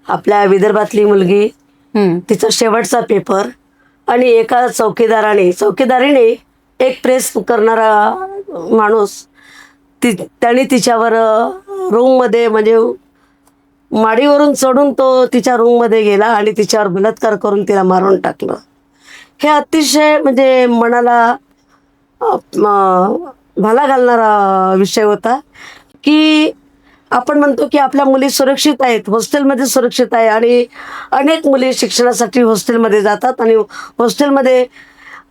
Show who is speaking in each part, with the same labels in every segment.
Speaker 1: आपल्या विदर्भातली मुलगी, तिचा शेवटचा पेपर, आणि एका चौकीदारीने एक प्रेस करणारा माणूस त्याने तिच्यावर रूममध्ये, म्हणजे माडीवरून चढून तो तिच्या रूममध्ये गेला आणि तिच्यावर बलात्कार करून तिला मारून टाकलं. हे अतिशय म्हणजे मनाला भाला घालणारा विषय होता की आपण म्हणतो की आपल्या मुली सुरक्षित आहेत, हॉस्टेलमध्ये सुरक्षित आहे, आणि अनेक मुली शिक्षणासाठी हॉस्टेलमध्ये जातात आणि हॉस्टेलमध्ये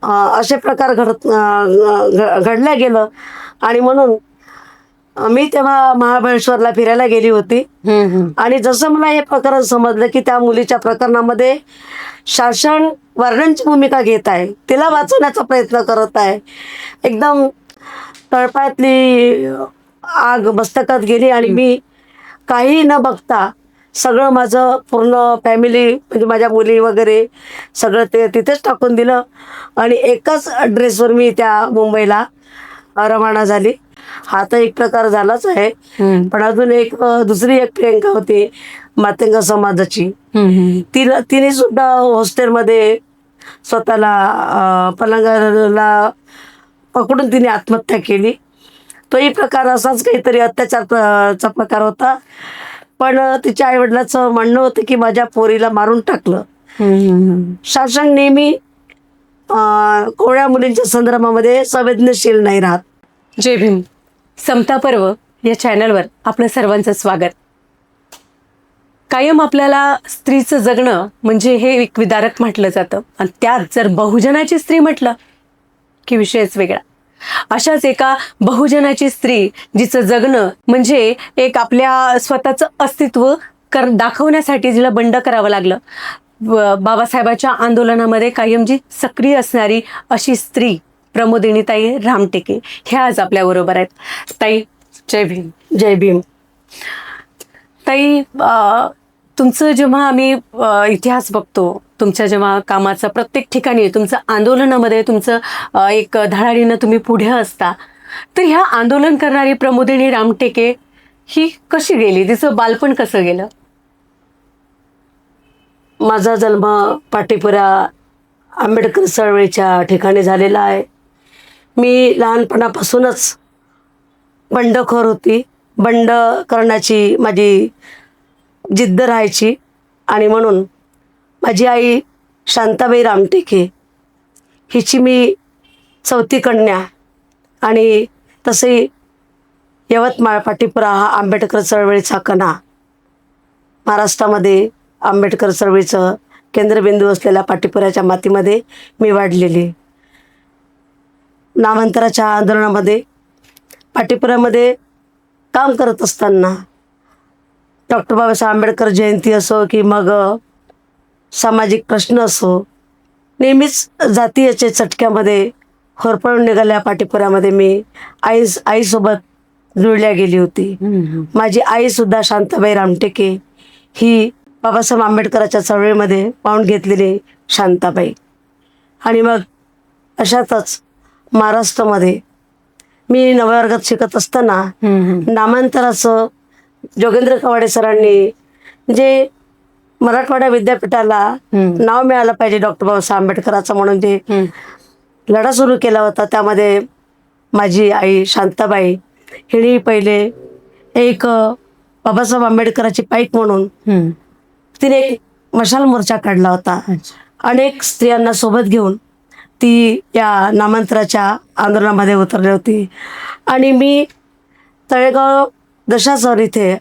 Speaker 1: असे प्रकार घडल्या गेलं. आणि म्हणून मी तेव्हा महाबळेश्वरला फिरायला गेली होती आणि जसं मला हे प्रकरण समजलं की त्या मुलीच्या प्रकरणामध्ये शासन वॉर्डनची भूमिका घेत आहे, तिला वाचवण्याचा प्रयत्न करत आहे. एकदम तळपायातली आग मस्तकात गेली आणि मी काही न बघता सगळं माझं पूर्ण फॅमिली, म्हणजे माझ्या मुली वगैरे सगळं ते तिथेच टाकून दिलं आणि एकाच ड्रेसवर मी त्या मुंबईला रवाना झाली. हा तर एक प्रकार झालाच आहे, पण अजून दुसरी एक प्रियंका होती मातंग समाजाची. तिने सुद्धा हॉस्टेलमध्ये स्वतःला पलंगाला पकडून तिने आत्महत्या केली. तोही प्रकार असाच काहीतरी अत्याचारचा प्रकार होता. पण तिच्या आईवडिलाचं म्हणणं होतं की माझ्या पोरीला मारून टाकलं. शासन नेहमी कोवळ्या मुलींच्या संदर्भामध्ये संवेदनशील नाही राहत.
Speaker 2: जय भीम. समता पर्व या चॅनलवर आपलं सर्वांचं स्वागत. कायम आपल्याला स्त्रीचं जगणं म्हणजे हे एक विदारक म्हटलं जातं आणि त्यात जर बहुजनाची स्त्री म्हटलं की विषयच वेगळा. अशाच एका बहुजनाची स्त्री जिचं जगणं म्हणजे एक आपल्या स्वतःचं अस्तित्व दाखवण्यासाठी जिला बंड करावं लागलं. बाबासाहेबाच्या आंदोलनामध्ये कायमची सक्रिय असणारी अशी स्त्री प्रमोदिनीताई रामटेके ह्या आज आपल्याबरोबर आहेत. ताई जय भीम.
Speaker 1: जय भीम.
Speaker 2: ताई, तुमचं जेव्हा आम्ही इतिहास बघतो, तुमच्या जेव्हा कामाचा प्रत्येक ठिकाणी तुमचं आंदोलनामध्ये तुमचं एक धडाडीनं तुम्ही पुढे असता, तर ह्या आंदोलन करणारी प्रमोदिनी रामटेके ही कशी गेली, तिचं बालपण कसं गेलं?
Speaker 1: माझा जन्म पाटीपुरा आंबेडकर चळवळीच्या ठिकाणी झालेला आहे. मी लहानपणापासूनच बंडखोर होती. बंड करण्याची माझी जिद्द राहायची आणि म्हणून माझी आई शांताबाई रामटेके हिची मी चौथी कन्या, आणि तसे यवतमाळ पाटीपुरा हा आंबेडकर चळवळीचा कणा, महाराष्ट्रामध्ये आंबेडकर चळवळीचं केंद्रबिंदू असलेल्या पाटीपुराच्या मातीमध्ये मी वाढलेली. नामांतराच्या आंदोलनामध्ये पाटीपुरामध्ये काम करत असताना डॉक्टर बाबासाहेब आंबेडकर जयंती असो की मग सामाजिक प्रश्न असो, नेहमीच जातीयाच्या चटक्यामध्ये होरपळून निघाल्या पाटीपुरामध्ये मी आईसोबत जुळल्या गेली होती. माझी आईसुद्धा शांताबाई रामटेके ही बाबासाहेब आंबेडकराच्या चळवळीमध्ये पाऊण घेतलेली शांताबाई. आणि मग अशातच महाराष्ट्रामध्ये मी 9व्या वर्गात शिकत असताना नामांतराचं जोगेंद्र कवाडे सरांनी जे मराठवाडा विद्यापीठाला नाव मिळालं पाहिजे डॉक्टर बाबासाहेब आंबेडकराचं म्हणून जे लढा सुरू केला होता, त्यामध्ये माझी आई शांताबाई हिने पहिले एक बाबासाहेब आंबेडकराची पाईक म्हणून तिने एक मशाल मोर्चा काढला होता. अनेक स्त्रियांना सोबत घेऊन ती या नामांतराच्या आंदोलनामध्ये उतरली होती. आणि मी तळेगाव दशासर इथे,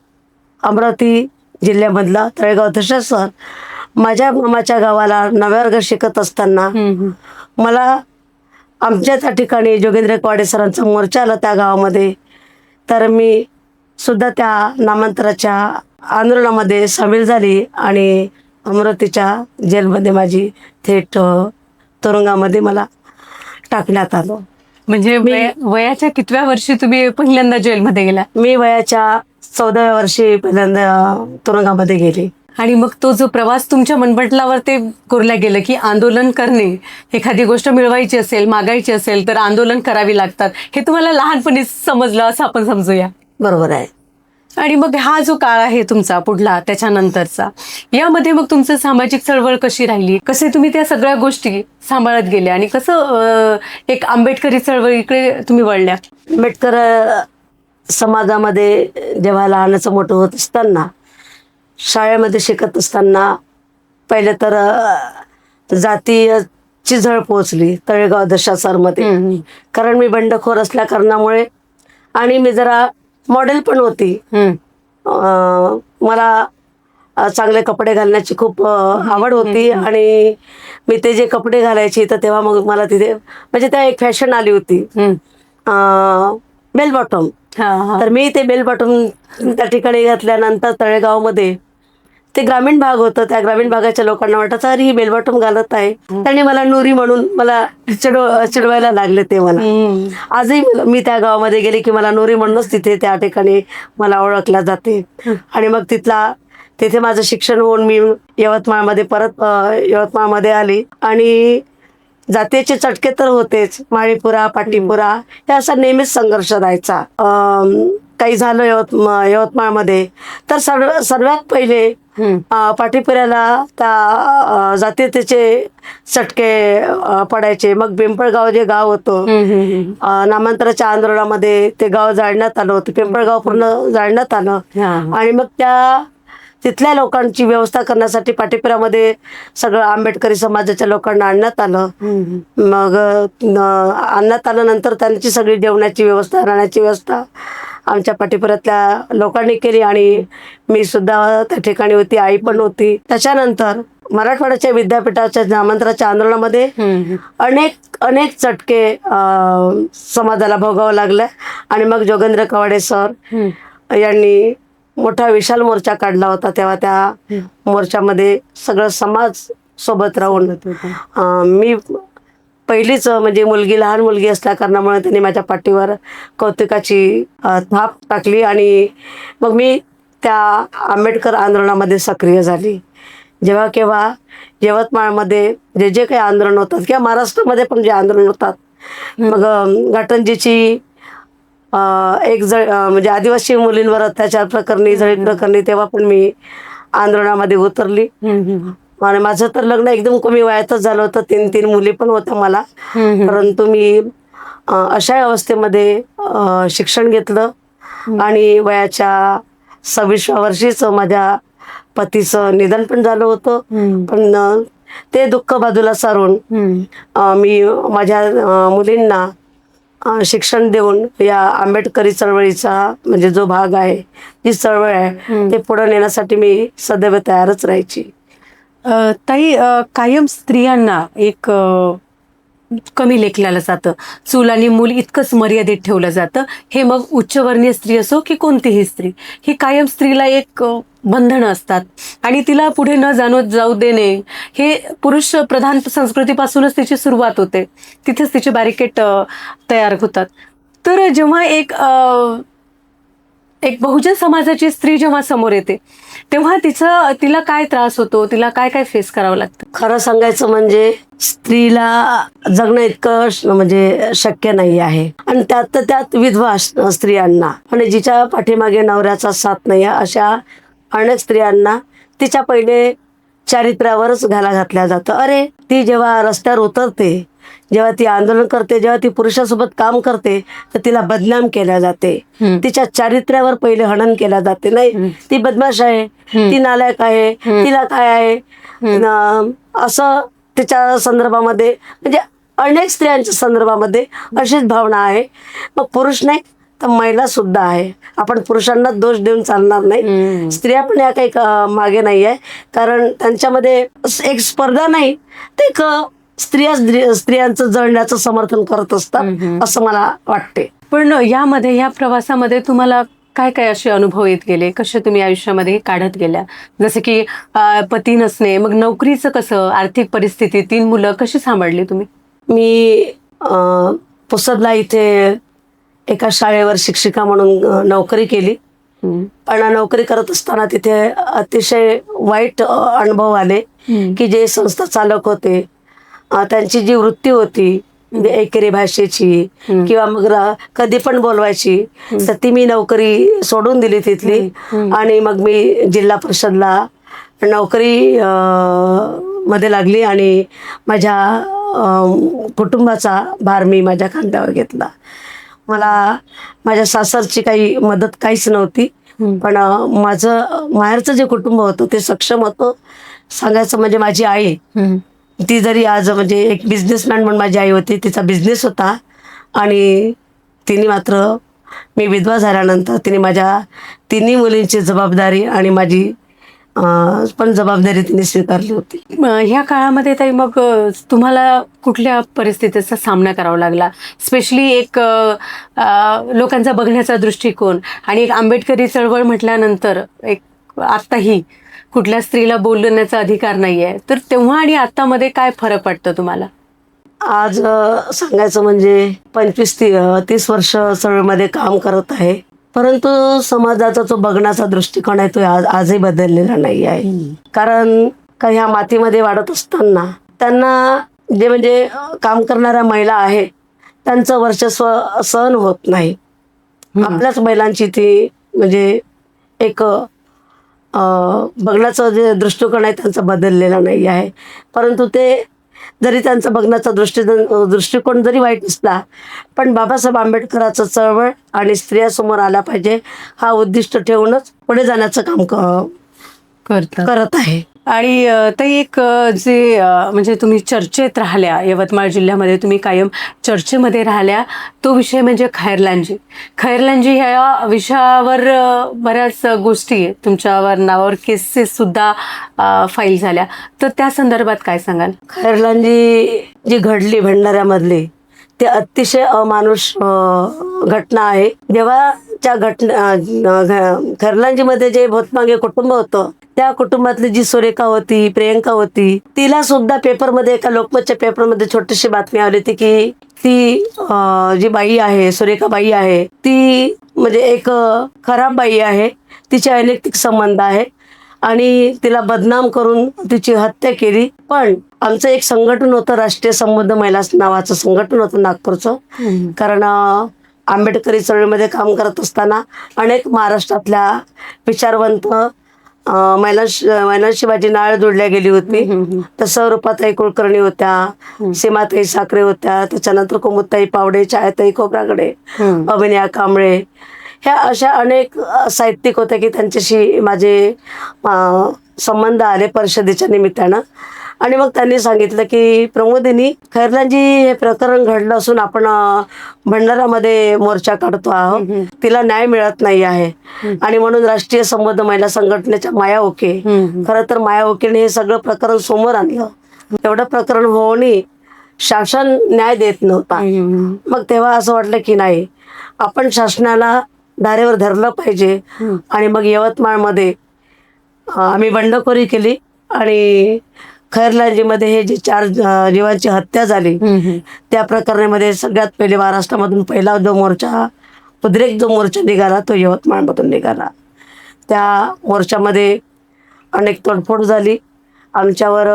Speaker 1: अमरावती जिल्ह्यामधला तळेगाव दशासर, माझ्या मामाच्या गावाला 9व्या वर्गात शिकत असताना मला आमच्या त्या ठिकाणी जोगेंद्र कवाडे सरांचा मोर्चा आला त्या गावामध्ये, तर मी सुद्धा त्या नामांतराच्या आंदोलनामध्ये सामील झाली आणि अमरावतीच्या जेलमध्ये माझी थेट तुरुंगामध्ये मला टाकण्यात आलं.
Speaker 2: म्हणजे वयाच्या कितव्या वर्षी तुम्ही पहिल्यांदा जेलमध्ये गेला?
Speaker 1: मी वयाच्या 14व्या वर्षी पहिल्यांदा तुरुंगामध्ये गेली.
Speaker 2: आणि मग तो जो प्रवास तुमच्या मनपटलावर ते कोरल्या गेलं की आंदोलन करणे, एखादी गोष्ट मिळवायची असेल, मागायची असेल तर आंदोलन करावी लागतात, हे तुम्हाला लहानपणी समजलं असं आपण समजूया.
Speaker 1: बरोबर आहे.
Speaker 2: आणि मग हा जो काळ आहे तुमचा पुढला त्याच्यानंतरचा, यामध्ये मग तुमचं सामाजिक चळवळ कशी राहिली, कसे तुम्ही त्या सगळ्या गोष्टी सांभाळत गेल्या आणि कसं एक आंबेडकरी चळवळीकडे तुम्ही वळल्या?
Speaker 1: आंबेडकर समाजामध्ये जेव्हा लहानाचं मोठं होत असताना, शाळेमध्ये शिकत असताना पहिले तर जातीची झळ पोहोचली तळेगाव दशासरमध्ये. कारण मी बंडखोर असल्या कारणामुळे आणि मी जरा मॉडेल पण होती. मला चांगले कपडे घालण्याची खूप आवड होती आणि मी ते जे कपडे घालायची तर तेव्हा मग मला तिथे म्हणजे त्या एक फॅशन आली होती बेल बॉटम. तर मी ते बेल बॉटम त्या ठिकाणी घातल्यानंतर तळेगावमध्ये ते ग्रामीण भाग होतं. त्या ग्रामीण भागाच्या लोकांना वाटायचं अरे ही बेल बॉटम घालत आहे. त्यांनी मला नुरी म्हणून मला चिडवायला लागले ते मला. आजही मी त्या गावामध्ये गेले की मला नुरी म्हणूनच तिथे त्या ठिकाणी मला ओळखल्या जाते. आणि मग तिथे माझं शिक्षण होऊन मी यवतमाळमध्ये आली आणि जातीचे चटके तर होतेच. माळीपुरा पाटीपुरा हे असा नेहमीच संघर्ष राहायचा. काही झालं यवतमाळमध्ये तर सर्वात पहिले पाटीपुऱ्याला त्या जातीयतेचे चटके पडायचे. मग पिंपळगाव जे गाव होतं नामांतराच्या आंदोलनामध्ये ते गाव जाळण्यात आलं होतं. पिंपळगाव पूर्ण जाळण्यात आलं आणि मग तिथल्या लोकांची व्यवस्था करण्यासाठी पाटीपुऱ्यामध्ये सगळं आंबेडकरी समाजाच्या लोकांना आणण्यात आलं. मग आणण्यात आल्यानंतर त्यांची सगळी जेवणाची व्यवस्था राहण्याची व्यवस्था आमच्या पाटीपुऱ्यातल्या लोकांनी केली आणि मी सुद्धा त्या ठिकाणी होती, आई पण होती. त्याच्यानंतर मराठवाड्याच्या विद्यापीठाच्या नामांतराच्या आंदोलनामध्ये अनेक चटके समाजाला भोगावं लागले आणि मग जोगेंद्र कवाडे सर यांनी मोठा विशाल मोर्चा काढला होता. तेव्हा त्या मोर्चामध्ये सगळं समाज सोबत राहून मी पहिलीच म्हणजे लहान मुलगी असल्या कारणामुळे त्यांनी माझ्या पाठीवर कौतुकाची थाप टाकली आणि मग मी त्या आंबेडकर आंदोलनामध्ये सक्रिय झाली. जेव्हा केव्हा यवतमाळमध्ये जे काही आंदोलन होतात किंवा महाराष्ट्रामध्ये पण जे आंदोलन होतात, मग घाटंजीची म्हणजे आदिवासी मुलींवर अत्याचार प्रकरणी जळी प्रकरणी तेव्हा पण मी आंदोलनामध्ये उतरली. आणि माझं तर लग्न एकदम कमी वयातच झालं होतं. 3 मुली पण होत्या मला. परंतु मी अशा अवस्थेमध्ये शिक्षण घेतलं आणि वयाच्या 26व्या वर्षीच माझ्या पतीचं निधन पण झालं होतं. पण ते दुःख बाजूला सारून मी माझ्या मुलींना शिक्षण देऊन या आंबेडकरी चळवळीचा म्हणजे जो भाग आहे, जी चळवळ आहे ते पुढे नेण्यासाठी मी सदैव तयारच राहायची.
Speaker 2: ताई, कायम स्त्रियांना एक कमी लेखलं जातं. चूल आणि मूल इतकंच मर्यादित ठेवलं जातं. हे मग उच्चवर्णीय स्त्री असो की कोणतीही स्त्री, ही कायम स्त्रीला एक बंधनं असतात आणि तिला पुढे न जाऊ देणे हे पुरुष प्रधान संस्कृतीपासूनच तिची सुरुवात होते. तिथेच तिचे बॅरिकेड तयार होतात. तर जेव्हा एक बहुजन समाजाची स्त्री जेव्हा समोर येते तेव्हा तिला काय त्रास होतो, तिला काय काय फेस करावं लागतं?
Speaker 1: खरं सांगायचं म्हणजे स्त्रीला जगणं इतकं म्हणजे शक्य नाही आहे आणि त्यात विधवा स्त्रियांना आणि जिच्या पाठीमागे नवऱ्याचा साथ नाही अशा अनेक स्त्रियांना तिच्या पहिले चारित्र्यावरच घाला घातल्या जातं. अरे ती जेव्हा रस्त्यावर उतरते, जेव्हा ती आंदोलन करते, जेव्हा ती पुरुषासोबत काम करते तर तिला बदनाम केल्या जाते. तिच्या चारित्र्यावर पहिले हनन केल्या जाते. नाही ती बदमाश आहे, ती नालायक आहे, तिला काय आहे असं तिच्या संदर्भामध्ये म्हणजे अनेक स्त्रियांच्या संदर्भामध्ये अशीच भावना आहे. मग पुरुष नाही तर महिला सुद्धा आहे. आपण पुरुषांना दोष देऊन चालणार नाही. स्त्रिया पण या काही मागे नाही आहे. कारण त्यांच्यामध्ये एक स्पर्धा नाही, ते एक स्त्रियांचं जळण्याचं समर्थन करत असतात असं मला वाटते.
Speaker 2: पण या प्रवासामध्ये तुम्हाला काय काय असे अनुभव येत गेले, कसे तुम्ही आयुष्यामध्ये काढत गेल्या? जसं की पती नसणे, मग नोकरीचं कसं, आर्थिक परिस्थिती, 3 मुलं कशी सांभाळली तुम्ही?
Speaker 1: मी पुसदला इथे एका शाळेवर शिक्षिका म्हणून नोकरी केली. पण नोकरी करत असताना तिथे अतिशय वाईट अनुभव आले की जे संस्था चालक होते त्यांची जी वृत्ती होती म्हणजे एकेरी भाषेची किंवा मग कधी पण बोलवायची, तर ती मी नोकरी सोडून दिली तिथली. आणि मग मी जिल्हा परिषदला नोकरी मध्ये लागली आणि माझ्या कुटुंबाचा भार मी माझ्या खांद्यावर घेतला. मला माझ्या सासरची काही मदत काहीच नव्हती, पण माझं माहेरचं जे कुटुंब होतं ते सक्षम होतं. सांगायचं म्हणजे माझी आई, ती जरी आज म्हणजे एक बिझनेसमॅन म्हणून माझी आई होती, तिचा बिझनेस होता. आणि तिने मात्र मी विधवा झाल्यानंतर तिने माझ्या तिन्ही मुलींची जबाबदारी आणि माझी पण जबाबदारी तिने स्वीकारली होती.
Speaker 2: ह्या काळामध्ये ताई मग तुम्हाला कुठल्या परिस्थितीचा सामना करावा लागला? स्पेशली एक लोकांचा बघण्याचा दृष्टिकोन आणि एक आंबेडकरी चळवळ म्हटल्यानंतर एक आत्ताही कुठल्या स्त्रीला बोलण्याचा अधिकार नाहीये, तर तेव्हा आणि आत्तामध्ये काय फरक वाटतो तुम्हाला?
Speaker 1: आज सांगायचं म्हणजे 25-30 वर्ष चळवळीमध्ये काम करत आहे, परंतु समाजाचा जो बघण्याचा दृष्टिकोन आहे तो आजही बदललेला नाही आहे. कारण काही ह्या मातीमध्ये वाढत असताना त्यांना जे म्हणजे काम करणाऱ्या महिला आहेत त्यांचं वर्चस्व सहन होत नाही. आपल्याच महिलांची ती म्हणजे एक बघण्याचं जे दृष्टिकोन आहे त्यांचा बदललेला नाही आहे. परंतु ते जरी त्यांचा बघण्याचा दृष्टिकोन जरी वाईट असला, पण बाबासाहेब आंबेडकरांचं चळवळ आणि स्त्रिया समोर आल्या पाहिजे हा उद्दिष्ट ठेवूनच पुढे जाण्याचं काम करत आहे.
Speaker 2: आणि ताई एक जे म्हणजे तुम्ही चर्चेत राहिल्या, यवतमाळ जिल्ह्यामध्ये तुम्ही कायम चर्चेमध्ये राहिल्या, तो विषय म्हणजे खैरलांजी. खैरलांजी ह्या विषयावर बऱ्याच गोष्टी तुमच्यावर नावावर केसेस सुद्धा फाईल झाल्या, तर त्या संदर्भात काय सांगाल?
Speaker 1: खैरलांजी जी घडली भंडाऱ्यामधली ते अतिशय अमानुष घटना आहे. जेव्हा त्या खैरलांजीमध्ये जे भोतमागे कुटुंब होतं त्या कुटुंबातली जी सुरेखा होती, प्रियंका होती, तिला सुद्धा पेपरमध्ये एका लोकमतच्या पेपरमध्ये छोटीशी बातमी आली होती की ती जी बाई आहे, सुरेखा बाई आहे, ती म्हणजे एक खराब बाई आहे, तिचे अनैतिक संबंध आहे आणि तिला बदनाम करून तिची हत्या केली. पण आमचं एक संघटन होतं, राष्ट्रीय संबंध महिला नावाचं संघटन होतं नागपूरचं. कारण आंबेडकरी चळवळीमध्ये काम करत असताना अनेक महाराष्ट्रातल्या विचारवंत महिलांशी माझी नाळ जोडल्या गेली होती. तसं रूपाताई कुलकर्णी होत्या, सीमाताई साखरे होत्या, त्याच्यानंतर कुमुदताई पावडे, छायाताई खोब्रागडे, अभिनया कांबळे, ह्या अशा अनेक साहित्यिक होत्या की त्यांच्याशी माझे संबंध आले परिषदेच्या निमित्तानं. आणि मग त्यांनी सांगितलं की प्रमोदिनी, खैरलांजी हे प्रकरण घडलं असून आपण भंडारामध्ये मोर्चा काढतो आहोत, तिला न्याय मिळत नाही आहे. आणि म्हणून राष्ट्रीय संबंध महिला संघटनेच्या माया ओके, खरं तर माया ओकेने हे सगळं प्रकरण समोर आणलं. एवढं प्रकरण होऊनही शासन न्याय देत नव्हता. मग तेव्हा असं वाटलं की नाही, आपण शासनाला धारेवर धरलं पाहिजे. आणि मग यवतमाळमध्ये आम्ही बंडखोरी केली आणि खैरलांजीमध्ये हे जे 4 जीवांची हत्या झाली त्या प्रकरणामध्ये सगळ्यात पहिले महाराष्ट्रामधून पहिला जो मोर्चा, उद्रेक जो मोर्चा निघाला तो यवतमाळमधून निघाला. त्या मोर्चामध्ये अनेक तोडफोड झाली. आमच्यावर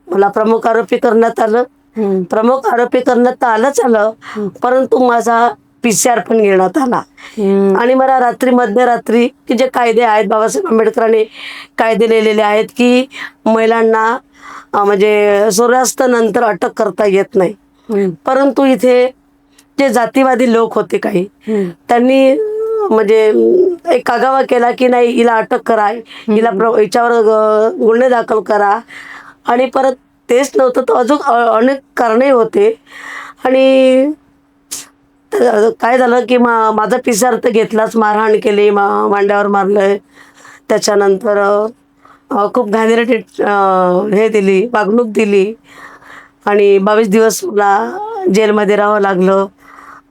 Speaker 1: मला प्रमुख आरोपी करण्यात आलं. प्रमुख आरोपी करण्यात आलंच आलं, परंतु माझा PCR पण घेण्यात आला. आणि मला मध्यरात्री की जे कायदे आहेत, बाबासाहेब आंबेडकरांनी कायदे लिहिलेले आहेत की महिलांना म्हणजे सूर्यास्त नंतर अटक करता येत नाही. परंतु इथे जे जातीवादी लोक होते काही, त्यांनी म्हणजे एक कागावा केला की नाही, हिला अटक करा, हिच्यावर गुन्हे दाखल करा. आणि परत तेच नव्हतं तर अजून अनेक कारणे होते. आणि काय झालं की माझा PCR तर घेतलाच, मारहाण केली, मांड्यावर मारलं, त्याच्यानंतर खूप घाणेरडी हे दिली, वागणूक दिली. आणि 22 दिवस मला जेलमध्ये राहावं लागलं.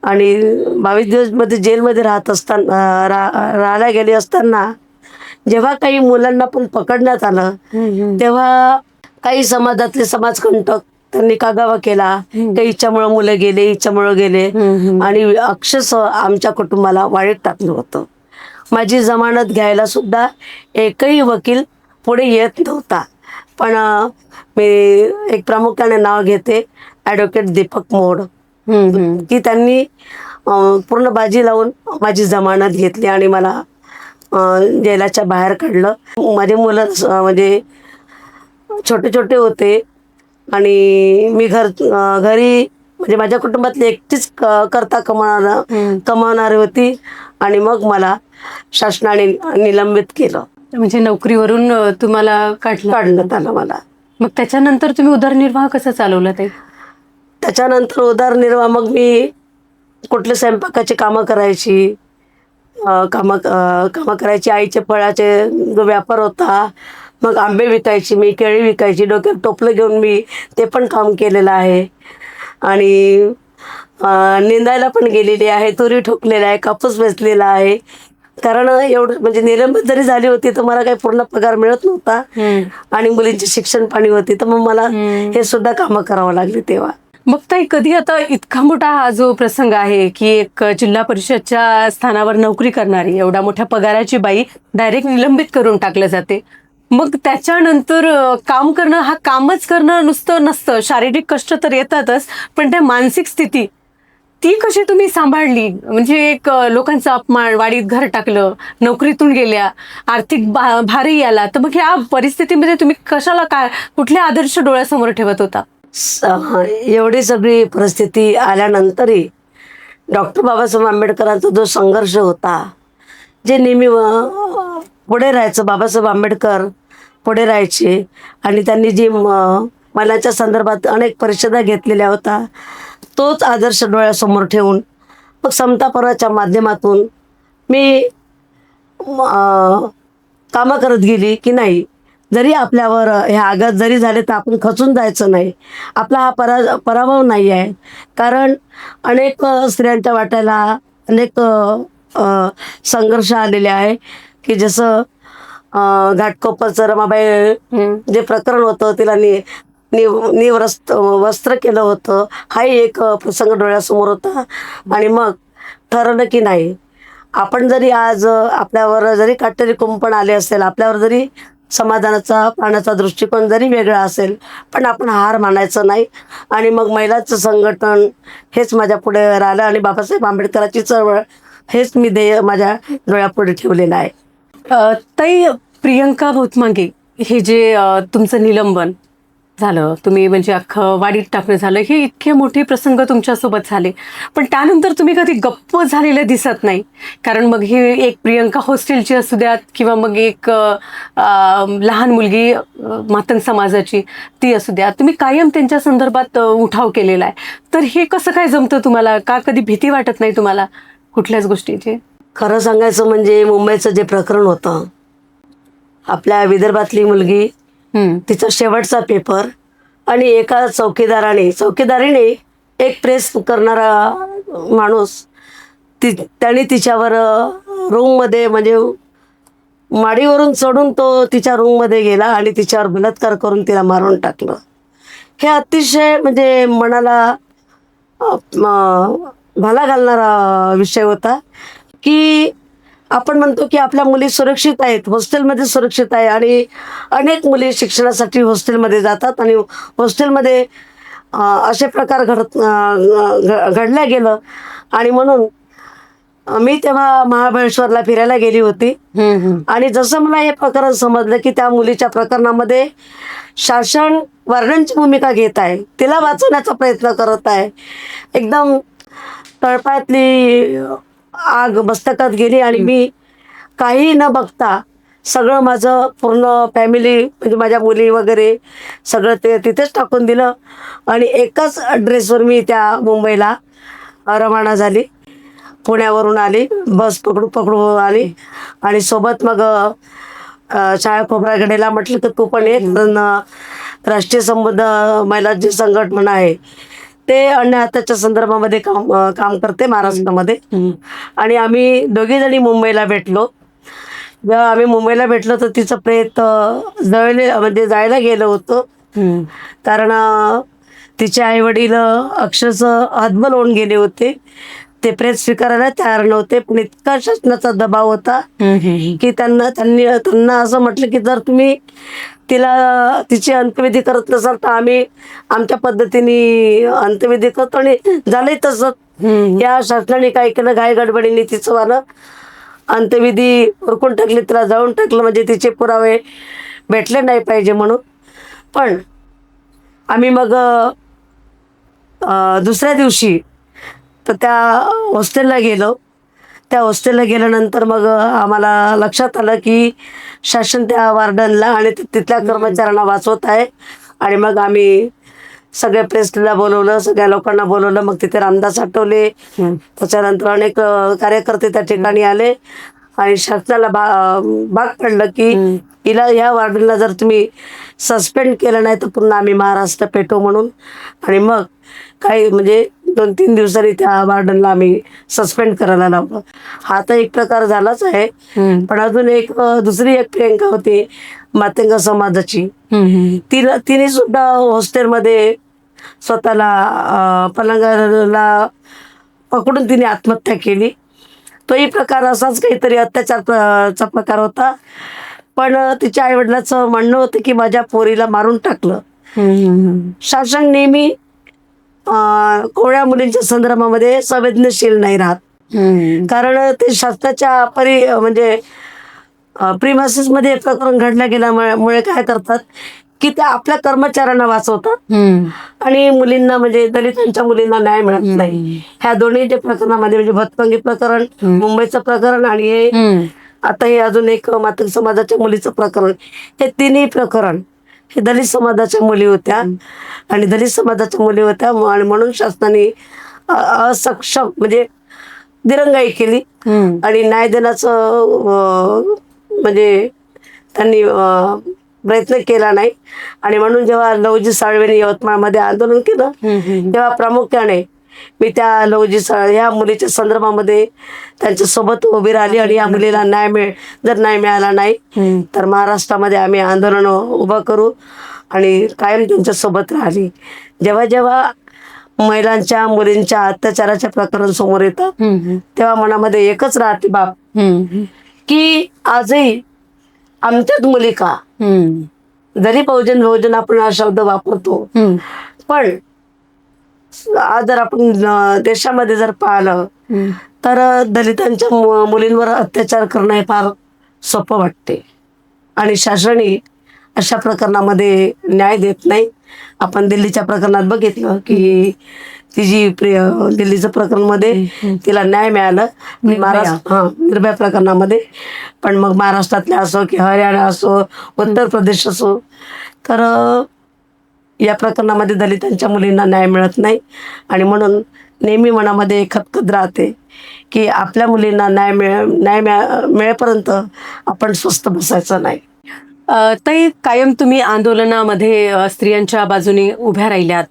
Speaker 1: आणि 22 दिवस मध्ये जेलमध्ये राहायला गेले असताना जेव्हा काही मुलांना पण पकडण्यात आलं, तेव्हा काही समाजातले समाजकंटक त्यांनी कागावा केला की हिच्यामुळं मुलं गेले, हिच्यामुळं गेले. आणि अक्षरशः आमच्या कुटुंबाला वाळीत टाकलं होतं. माझी जमानत घ्यायला सुद्धा एकही वकील पुढे येत नव्हता. पण मी एक प्रामुख्याने नाव घेते, ॲडव्होकेट दीपक मोड. की त्यांनी पूर्ण बाजी लावून माझी जमानत घेतली आणि मला जेलाच्या बाहेर काढलं. माझे मुलं म्हणजे छोटे छोटे होते आणि मी घरी म्हणजे माझ्या कुटुंबातली एकटीच करता कमावणारी होती. आणि मग मला शासनाने निलंबित केलं,
Speaker 2: म्हणजे नोकरीवरून तुम्हाला
Speaker 1: काढण्यात आलं मला.
Speaker 2: मग त्याच्यानंतर तुम्ही उदरनिर्वाह कसा चालवला ते?
Speaker 1: त्याच्यानंतर उदरनिर्वाह मग मी कुठले स्वयंपाकाची कामं करायची, कामं करायची. आईचे फळाचे जो व्यापार होता, मग आंबे विकायची मी, केळी विकायची, डोक्यात टोपलं घेऊन मी ते पण काम केलेलं आहे. आणि निंदायला पण गेलेली आहे, तुरी ठोकलेला आहे, कापूस वेचलेला आहे. कारण एवढं म्हणजे निलंबित जरी झाली होती तर मला काही पूर्ण पगार मिळत नव्हता आणि मुलींचे शिक्षण पाणी होते, तर मग मला हे सुद्धा कामं करावं लागली तेव्हा.
Speaker 2: मग ताई, कधी आता इतका मोठा हा जो प्रसंग आहे की एक जिल्हा परिषदच्या स्थानावर नोकरी करणारी एवढ्या मोठ्या पगाराची बाई डायरेक्ट निलंबित करून टाकलं जाते, मग त्याच्यानंतर काम करणं, हा कामच करणं नुसतं नसतं, शारीरिक कष्ट तर येतातच, पण त्या मानसिक स्थिती ती कशी तुम्ही सांभाळली? म्हणजे एक लोकांचा अपमान, वाडीत घर टाकलं, नोकरीतून गेल्या, आर्थिक भारही आला, तर मग या परिस्थितीमध्ये तुम्ही कशाला, काय, कुठले आदर्श डोळ्यासमोर ठेवत होता?
Speaker 1: एवढी सगळी परिस्थिती आल्यानंतरही डॉक्टर बाबासाहेब आंबेडकरांचा जो संघर्ष होता, जे नेहमी पुढे राहायचं, बाबासाहेब आंबेडकर पुढे राहायचे आणि त्यांनी जी मनाच्या संदर्भात अनेक परिषदा घेतलेल्या होत्या, तोच आदर्श डोळ्यासमोर ठेवून मग समता पर्वाच्या माध्यमातून मी कामं करत गेली की नाही, जरी आपल्यावर हे आघात जरी झाले तर आपण खचून जायचं नाही. आपला हा पराभव नाही आहे. कारण अनेक स्त्रियांच्या वाट्याला अनेक संघर्ष आलेले आहे की जसं घाटकोपरचं रमाबाई जे प्रकरण होतं, तिला वस्त्र केलं होतं, हाही एक प्रसंग डोळ्यासमोर होता. आणि मग ठरवलं की नाही, आपण जरी आज आपल्यावर जरी काटेरी कुंपण आले असेल, आपल्यावर जरी समाधानाचा पाहण्याचा दृष्टिकोन जरी वेगळा असेल, पण आपण हार मानायचं नाही. आणि मग महिलांचं संघटन हेच माझ्या पुढे राहिलं आणि बाबासाहेब आंबेडकरांची चळवळ हेच मी ध्येय माझ्या डोळ्यापुढे ठेवलेलं आहे.
Speaker 2: ताई, प्रियंका भोतमागे हे जे तुमचं निलंबन झालं, तुम्ही म्हणजे अख्खं वाडीत टाकणं झालं, हे इतके मोठे प्रसंग तुमच्यासोबत झाले, पण त्यानंतर तुम्ही कधी गप्प झालेले दिसत नाही. कारण मग ही एक प्रियंका हॉस्टेलची असू द्यात किंवा मग एक लहान मुलगी मातंग समाजाची ती असू द्या, तुम्ही कायम त्यांच्या संदर्भात उठाव केलेला आहे. तर हे कसं काय जमतं तुम्हाला? का कधी भीती वाटत नाही तुम्हाला कुठल्याच गोष्टीची?
Speaker 1: खरं सांगायचं म्हणजे मुंबईचं जे प्रकरण होतं, आपल्या विदर्भातली मुलगी, तिचा शेवटचा पेपर आणि एका चौकीदारीने एक प्रेस करणारा माणूस त्याने तिच्यावर रूममध्ये म्हणजे माडीवरून चढून तो तिच्या रूममध्ये गेला आणि तिच्यावर बलात्कार करून तिला मारून टाकलं. हे अतिशय म्हणजे मनाला भाला घालणारा विषय होता की आपण म्हणतो की आपल्या मुली सुरक्षित आहेत, हॉस्टेलमध्ये सुरक्षित आहे आणि अनेक मुली शिक्षणासाठी हॉस्टेलमध्ये जातात आणि हॉस्टेलमध्ये असे प्रकार घडल्या गेलं. आणि म्हणून मी तेव्हा महाबळेश्वरला फिरायला गेली होती आणि जसं मला हे प्रकरण समजलं की त्या मुलीच्या प्रकरणामध्ये शासन वर्णनची भूमिका घेत आहे, तिला वाचवण्याचा प्रयत्न करत आहे, एकदम तळपायातली आग मस्तकात गेली. आणि मी काही न बघता सगळं माझं पूर्ण फॅमिली म्हणजे माझ्या मुली वगैरे सगळं ते तिथेच टाकून दिलं आणि एकाच ड्रेसवर मी त्या मुंबईला रवाना झाली. पुण्यावरून आली, बस पकडू आली आणि सोबत मग शाळा खोबरागडेला म्हटलं की तू पण एक राष्ट्रीय संबंध महिला जे संघटना आहे ते अन्य हाताच्या संदर्भामध्ये काम करते महाराष्ट्रामध्ये. आणि आम्ही दोघीजणी मुंबईला भेटलो. जेव्हा आम्ही मुंबईला भेटलो तर तिचं प्रेत जायला गेलं होतं. कारण तिचे आईवडील अक्षरशः हतबल होऊन गेले होते. ते प्रेत स्वीकारायला तयार नव्हते, पण इतका शासनाचा दबाव होता की त्यांना असं म्हटलं की जर तुम्ही तिची अंत्यविधी करत नसाल तर आम्ही आमच्या पद्धतीने अंत्यविधी करतो. आणि झालंय तसं. या शासनाने काय केलं, घाई गडबडीने तिचं वालं अंत्यविधी उरकून टाकली, तिला जाळून टाकलं, म्हणजे तिचे पुरावे भेटले नाही पाहिजे म्हणून. पण आम्ही मग दुसऱ्या दिवशी तर त्या हॉस्टेलला गेलो. त्या हॉस्टेलला गेल्यानंतर मग आम्हाला लक्षात आलं की शासन त्या वार्डनला आणि तिथल्या कर्मचाऱ्यांना वाचवत आहे. आणि मग आम्ही सगळ्या प्रेसला बोलवलं, सगळ्या लोकांना बोलवलं. मग तिथे रामदास आठवले, त्याच्यानंतर अनेक कार्यकर्ते त्या ठिकाणी आले आणि शासनाला भाग पडलं की हिला ह्या वार्डनला जर तुम्ही सस्पेंड केलं नाही तर पुन्हा आम्ही महाराष्ट्र पेटवू म्हणून. आणि मग काही म्हणजे 2-3 दिवसांनी त्या वार्डनला आम्ही सस्पेंड करायला लावलं. हा तर एक प्रकार झालाच आहे. पण अजून दुसरी एक प्रियंका होती मातंग समाजाची. तिने सुद्धा हॉस्टेलमध्ये स्वतःला पलंगाला पकडून तिने आत्महत्या केली. तोही प्रकार असाच काहीतरी अत्याचारचा प्रकार होता. पण तिच्या आईवडिलाचं म्हणणं होतं की माझ्या पोरीला मारून टाकलं. शासन नेहमी कोवळ्या मुलींच्या संदर्भामध्ये संवेदनशील नाही राहत. कारण ते शासनाच्या म्हणजे प्रिमासिसमध्ये एक प्रकरण घडलं गेल्यामुळे काय करतात की ते आपल्या कर्मचाऱ्यांना वाचवतात आणि मुलींना म्हणजे दलितांच्या मुलींना न्याय मिळत नाही. ह्या दोन्ही जे प्रकरणामध्ये म्हणजे भतकंगी प्रकरण, मुंबईचं प्रकरण आणि हे आता हे अजून एक मातंग समाजाच्या मुलीचं प्रकरण, हे तिन्ही प्रकरण हे दलित समाजाच्या मुली होत्या. आणि दलित समाजाच्या मुली होत्या आणि म्हणून शासनाने असक्षम म्हणजे दिरंगाई केली आणि न्याय देण्याचं म्हणजे त्यांनी प्रयत्न केला नाही. आणि म्हणून जेव्हा लवजी साळवेने यवतमाळमध्ये आंदोलन केलं तेव्हा प्रामुख्याने मी त्या लवजी ह्या मुलीच्या संदर्भामध्ये त्यांच्या सोबत उभी राहिली. आणि या मुलीला जर न्याय मिळाला नाही तर महाराष्ट्रामध्ये आम्ही आंदोलन उभं करू आणि कायम त्यांच्या सोबत राहिली. जेव्हा जेव्हा महिलांच्या मुलींच्या अत्याचाराच्या प्रकरण समोर येतं तेव्हा मनामध्ये एकच राहते बाप की आजही आमच्यात मुली का. जरी बहुजन आपण हा शब्द वापरतो, पण आज जर आपण देशामध्ये जर पाहिलं तर दलितांच्या मुलींवर अत्याचार करणं हे फार सोपं वाटते. आणि शासनही अशा प्रकरणामध्ये न्याय देत नाही. आपण दिल्लीच्या प्रकरणात बघितलं की दिल्लीचं प्रकरणामध्ये तिला न्याय मिळालं निर्भया प्रकरणामध्ये. पण मग महाराष्ट्रातल्या असो की हरियाणा असो, उत्तर प्रदेश असो, तर या प्रकरणामध्ये दलितांच्या मुलींना न्याय मिळत नाही. आणि म्हणून नेहमी मनामध्ये खतखत राहते की आपल्या मुलींना न्याय मिळेपर्यंत आपण स्वस्थ बसायचं नाही.
Speaker 2: ताई, कायम तुम्ही आंदोलनामध्ये स्त्रियांच्या बाजूने उभ्या राहिल्यात.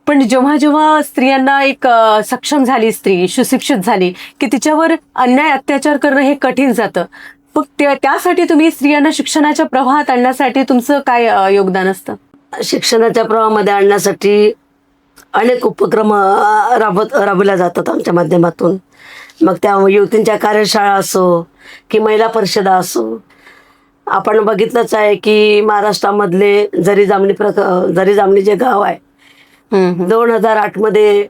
Speaker 2: पण जेव्हा जेव्हा स्त्रियांना एक सक्षम झाली, स्त्री सुशिक्षित झाली की तिच्यावर अन्याय अत्याचार करणं हे कठीण जातं. मग त्यासाठी तुम्ही स्त्रियांना शिक्षणाच्या प्रवाहात आणण्यासाठी तुमचं काय योगदान असतं?
Speaker 1: शिक्षणाच्या प्रवाहामध्ये आणण्यासाठी अनेक उपक्रम राबवल्या जातात आमच्या माध्यमातून. मग त्या युवतींच्या कार्यशाळा असो की महिला परिषदा असो. आपण बघितलंच आहे की महाराष्ट्रामधले जरी जामणी जे गाव आहे 2008 मध्ये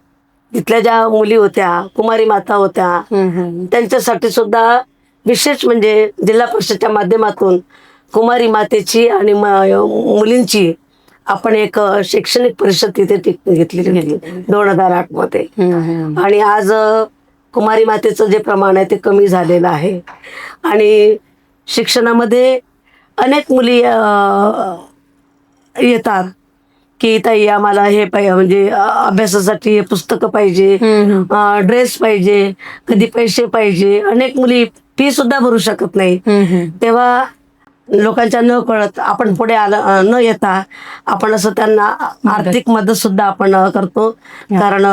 Speaker 1: तिथल्या ज्या मुली होत्या, कुमारी माता होत्या, त्यांच्यासाठी सुद्धा विशेष म्हणजे जिल्हा परिषदच्या माध्यमातून कुमारी मातेची आणि मुलींची आपण एक शैक्षणिक परिषद तिथे घेतलेली 2008 मध्ये. आणि आज कुमारी मातेचं जे प्रमाण आहे ते कमी झालेलं आहे. आणि शिक्षणामध्ये अनेक मुली येतात की ताई आम्हाला हे म्हणजे अभ्यासासाठी हे पुस्तकं पाहिजे, ड्रेस पाहिजे, कधी पैसे पाहिजे. अनेक मुली फी सुद्धा भरू शकत नाही. तेव्हा लोकांच्या न कळत आपण पुढे न येता आपण असं त्यांना आर्थिक मदत सुद्धा आपण करतो. कारण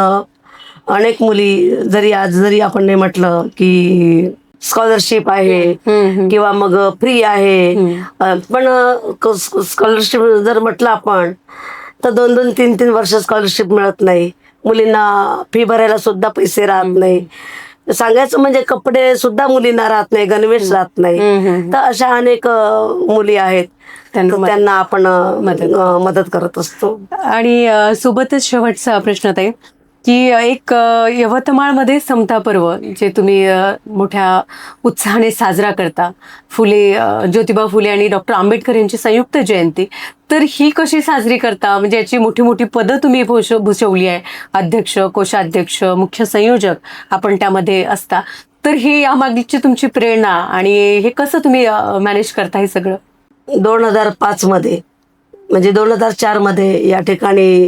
Speaker 1: अनेक मुली जरी आपण नाही म्हटलं की स्कॉलरशिप आहे किंवा मग फ्री आहे, पण स्कॉलरशिप जर म्हटलं आपण तर 2-2, 3-3 वर्ष स्कॉलरशिप मिळत नाही. मुलींना फी भरायला सुद्धा पैसे राहत नाही. सांगायचं म्हणजे कपडे सुद्धा मुलींना राहत नाही, गणवेश राहत नाही. तर अशा अनेक मुली आहेत, त्यांना आपण मदत करत असतो.
Speaker 2: आणि सोबतच शेवटचा प्रश्न आहे की एक यवतमाळमध्ये समता पर्व जे तुम्ही मोठ्या उत्साहाने साजरा करता, ज्योतिबा फुले आणि डॉक्टर आंबेडकर यांची संयुक्त जयंती, तर ही कशी साजरी करता? म्हणजे याची मोठी मोठी पदं तुम्ही भूषवली आहे, अध्यक्ष, कोषाध्यक्ष, मुख्य संयोजक आपण त्यामध्ये असता. तर ही यामागची तुमची प्रेरणा आणि हे कसं तुम्ही मॅनेज करता हे सगळं?
Speaker 1: 2005 मध्ये म्हणजे 2004 मध्ये या ठिकाणी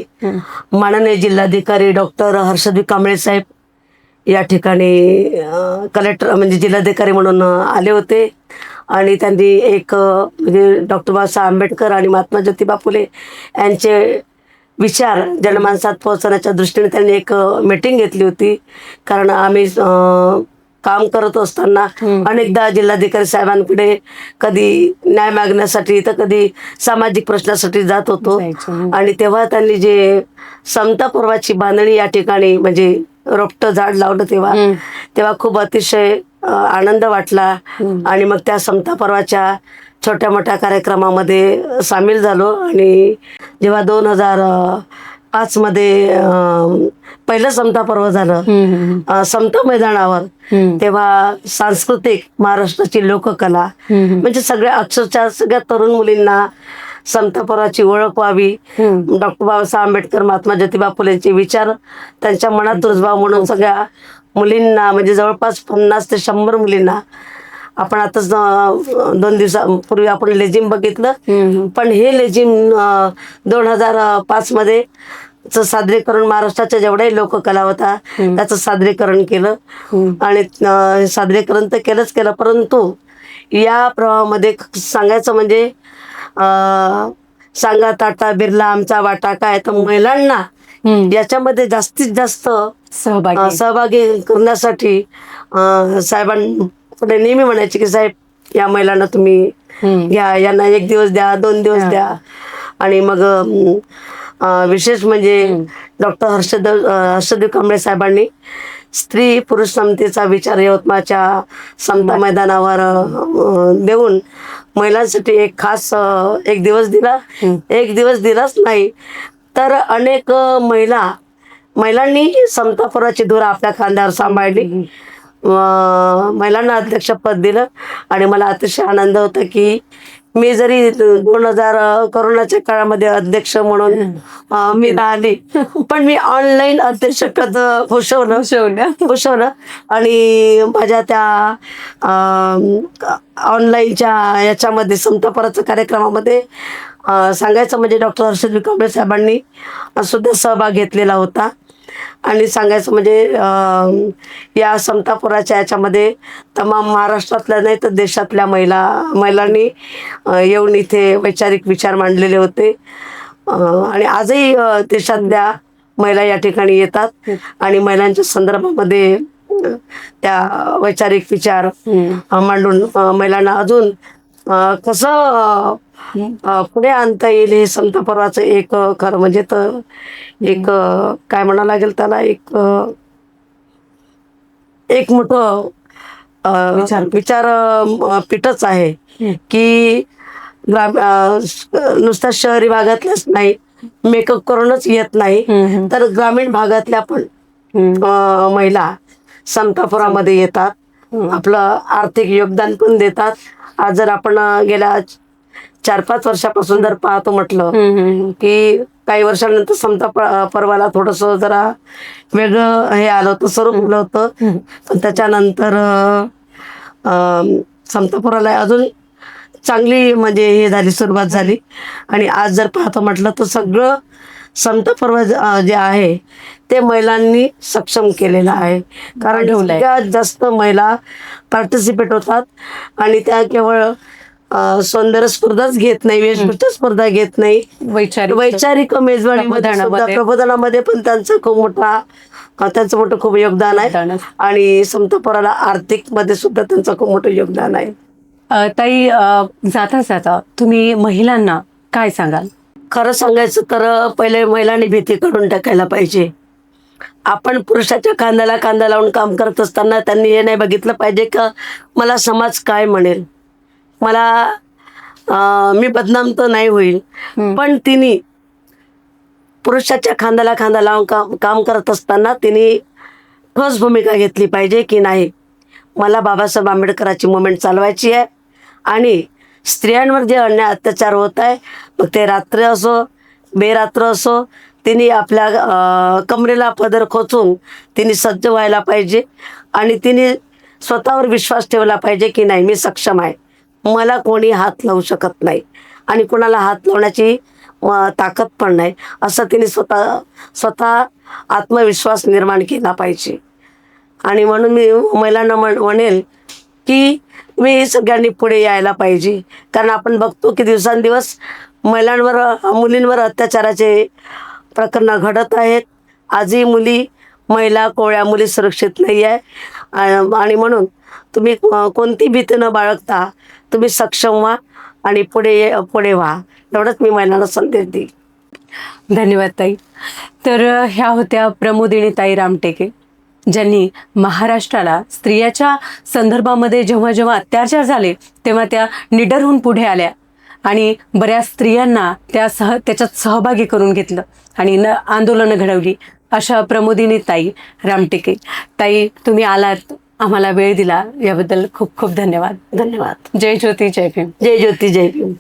Speaker 1: माननीय जिल्हाधिकारी डॉक्टर हर्षद कांबळे साहेब या ठिकाणी कलेक्टर म्हणजे जिल्हाधिकारी म्हणून आले होते. आणि त्यांनी एक म्हणजे डॉक्टर बाबासाहेब आंबेडकर आणि महात्मा ज्योतिबा फुले यांचे विचार जनमानसात पोहोचवण्याच्या दृष्टीने त्यांनी एक मीटिंग घेतली होती. कारण आम्ही काम करत असताना अनेकदा जिल्हाधिकारी साहेबांकडे कधी न्याय मागण्यासाठी तर कधी सामाजिक प्रश्नासाठी जात होतो. आणि तेव्हा त्यांनी जे समता पर्वाची बांधणी या ठिकाणी म्हणजे रोपटं झाड लावलं तेव्हा खूप अतिशय आनंद वाटला. आणि मग त्या समता पर्वाच्या छोट्या मोठ्या कार्यक्रमामध्ये सामील झालो. आणि जेव्हा 2005 मध्ये पहिलं समता पर्व झालं समता मैदानावर, तेव्हा सांस्कृतिक महाराष्ट्राची लोककला म्हणजे अक्षरशः सगळ्या तरुण मुलींना समता पर्वाची ओळख व्हावी, डॉक्टर बाबासाहेब आंबेडकर महात्मा ज्योतिबा फुलेंचे विचार त्यांच्या मनात रुजवा म्हणून सगळ्या मुलींना म्हणजे जवळपास 50 ते 100 मुलींना. आपण आताच 2 दिवसापूर्वी आपण लेझिम बघितलं, पण हे लेझिम 2005 मध्ये सादरीकरण महाराष्ट्राच्या जेवढ्याही लोककला होता त्याचं सादरीकरण केलं. आणि सादरीकरण तर केलं, परंतु या प्रवाहामध्ये सांगायचं म्हणजे सांगा ताटा बिरला आमचा वाटा काय, तर महिलांना याच्यामध्ये जास्तीत जास्त सहभागी करण्यासाठी साहेबांकडे नेहमी म्हणायचे की साहेब या महिलांना तुम्ही घ्या, यांना 1 दिवस द्या, 2 दिवस द्या. आणि मग विशेष म्हणजे डॉक्टर हर्षद कांबळे साहेबांनी स्त्री पुरुष समतेचा विचार यवतमाळच्या समता मैदानावर देऊन महिलांसाठी एक खास 1 दिवस दिला. 1 दिवस दिलाच नाही तर अनेक महिलांनी समता पर्वाची धूर आपल्या खांद्यावर सांभाळली, महिलांना अध्यक्षपद दिलं. आणि मला अतिशय आनंद होता की मी जरी 2000 कोरोनाच्या काळामध्ये अध्यक्ष म्हणून मी राहिली, पण मी ऑनलाईन अध्यक्षपद भूषवलं. आणि माझ्या त्या ऑनलाईनच्या याच्यामध्ये समता पर्वाच्या कार्यक्रमामध्ये सांगायचं म्हणजे डॉक्टर हर्षद कांबळे साहेबांनी सुद्धा सहभाग घेतलेला होता. आणि सांगायचं म्हणजे या समता पर्वाच्या याच्यामध्ये तमाम महाराष्ट्रातल्या नाही तर देशातल्या महिलांनी येऊन इथे वैचारिक विचार मांडलेले होते. आणि आजही देशातल्या महिला या ठिकाणी येतात आणि महिलांच्या संदर्भामध्ये त्या वैचारिक विचार मांडून महिलांना अजून कसं पुढे आणता येईल हे समता पर्वाचं एक खरं म्हणजे तर एक काय म्हणावं लागेल त्याला एक मोठं विचार पीठच आहे की नुसत्या शहरी भागातल्याच नाही, मेकअप करूनच येत नाही तर ग्रामीण भागातल्या पण महिला समता पर्वामध्ये येतात, आपलं आर्थिक योगदान पण देतात. आज जर आपण गेल्या 4-5 वर्षापासून जर पाहतो म्हटलं की काही वर्षानंतर समता पर्वाला थोडंसं जरा वेगळं हे आलं होतं, स्वरूप आलं होतं. पण त्याच्यानंतर समता पर्वाला अजून चांगली म्हणजे हे झाली, सुरुवात झाली. आणि आज जर पाहतो म्हटलं तर सगळं समता पर्व जे आहे ते महिलांनी सक्षम केलेलं आहे. कारण सगळ्यात जास्त महिला पार्टिसिपेट होतात आणि त्या केवळ सौंदर्य स्पर्धाच घेत नाही, वेशभूषा स्पर्धा घेत नाही, वैचारिक मेजवानीमध्ये प्रबोधनामध्ये पण त्यांचं मोठं खूप योगदान आहे. आणि समता पर्वाला आर्थिक मध्ये सुद्धा त्यांचं खूप मोठं योगदान आहे.
Speaker 2: ताई, जाता तुम्ही महिलांना काय सांगाल?
Speaker 1: खरं सांगायचं तर पहिले महिलांनी भीती काढून टाकायला पाहिजे. आपण पुरुषाच्या खांद्याला खांदा लावून काम करत असताना त्यांनी हे नाही बघितलं पाहिजे का मला समाज काय म्हणेल, मला मी बदनाम तर नाही होईल. पण तिने पुरुषाच्या खांद्याला खांदा लावून काम करत असताना तिने ठोस भूमिका घेतली पाहिजे की नाही, मला बाबासाहेब आंबेडकरांची मुवमेंट चालवायची आहे आणि स्त्रियांवर जे अन्याय अत्याचार होत आहे, मग ते रात्र असो बेरात्र असो, तिने आपल्या कमरेला पदर खोचून तिने सज्ज व्हायला पाहिजे आणि तिने स्वतःवर विश्वास ठेवला पाहिजे की नाही मी सक्षम आहे, मला कोणी हात लावू शकत नाही आणि कोणाला हात लावण्याची ताकद पण नाही, असं तिने स्वतः आत्मविश्वास निर्माण केला पाहिजे. आणि म्हणून मी महिलांना म्हणेल की मी सगळ्यांनी पुढे यायला पाहिजे. कारण आपण बघतो की दिवसांदिवस महिलांवर मुलींवर अत्याचाराचे प्रकरणं घडत आहेत. आजही महिला कोवळ्या मुली सुरक्षित नाही आहे. आणि म्हणून तुम्ही कोणती भीती न बाळगता तुम्ही सक्षम व्हा आणि पुढे व्हा, एवढंच मी महिलांना संदेश देईल.
Speaker 2: धन्यवाद ताई. तर ह्या होत्या प्रमोदिनी ताई रामटेके, ज्यांनी महाराष्ट्राला स्त्रियाच्या संदर्भामध्ये जेव्हा जेव्हा अत्याचार झाले तेव्हा त्या निडर होऊन पुढे आल्या आणि बऱ्याच स्त्रियांना त्याच्यात सहभागी करून घेतलं आणि आंदोलनं घडवली. अशा प्रमोदिनी ताई रामटेके. ताई, तुम्ही आलात, आम्हाला वेळ दिला, याबद्दल खूप खूप धन्यवाद.
Speaker 1: धन्यवाद.
Speaker 2: जय ज्योती जय भीम.
Speaker 1: जय ज्योती जय भीम.